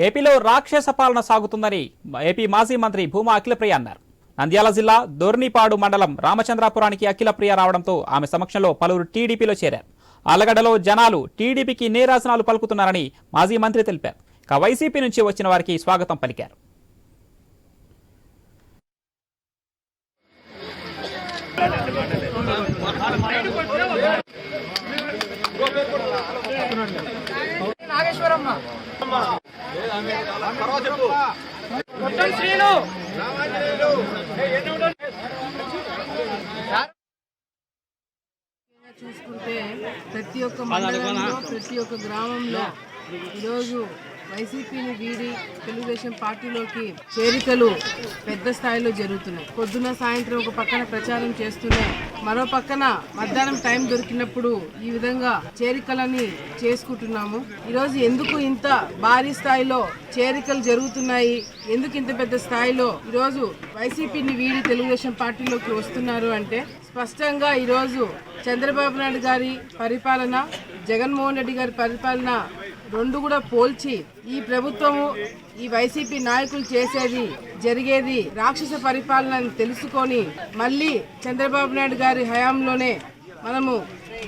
ఏపీలో రాక్షస పాలన సాగుతుందని ఏపీ మాజీ మంత్రి భూమా అఖిలప్రియ అన్నారు. నంద్యాల జిల్లా దొర్నిపాడు మండలం రామచంద్రాపురానికి అఖిలప్రియ రావడంతో ఆమె సమక్షంలో పలువురు టీడీపీలో చేరారు. ఆలగడ్డలో జనాలు టీడీపీకి నీరాజనాలు పలుకుతున్నారని మాజీ మంత్రి తెలిపారు. ఇక వైసీపీ నుంచి వచ్చిన వారికి స్వాగతం పలికారు. చూసుకుంటే ప్రతి ఒక్క మండలంలో ప్రతి ఒక్క గ్రామంలో ఈరోజు వైసీపీని వీడి తెలుగుదేశం పార్టీలోకి చేరికలు పెద్ద స్థాయిలో జరుగుతున్నాయి. పొద్దున సాయంత్రం ఒక పక్కన ప్రచారం చేస్తూనే మరో పక్కన మధ్యాహ్నం టైం దొరికినప్పుడు ఈ విధంగా చేరికలని చేసుకుంటున్నాము. ఈరోజు ఎందుకు ఇంత భారీ స్థాయిలో చేరికలు జరుగుతున్నాయి, ఎందుకు ఇంత పెద్ద స్థాయిలో ఈరోజు వైసీపీని వీడి తెలుగుదేశం పార్టీలోకి వస్తున్నారు అంటే స్పష్టంగా ఈరోజు చంద్రబాబు నాయుడు గారి పరిపాలన, జగన్మోహన్ రెడ్డి గారి పరిపాలన రెండు కూడా పోల్చి ఈ ప్రభుత్వము ఈ వైసీపీ నాయకులు జరిగేది రాక్షస పరిపాలన అని తెలుసుకొని మళ్ళీ చంద్రబాబు నాయుడు గారి హయాంలోనే మనము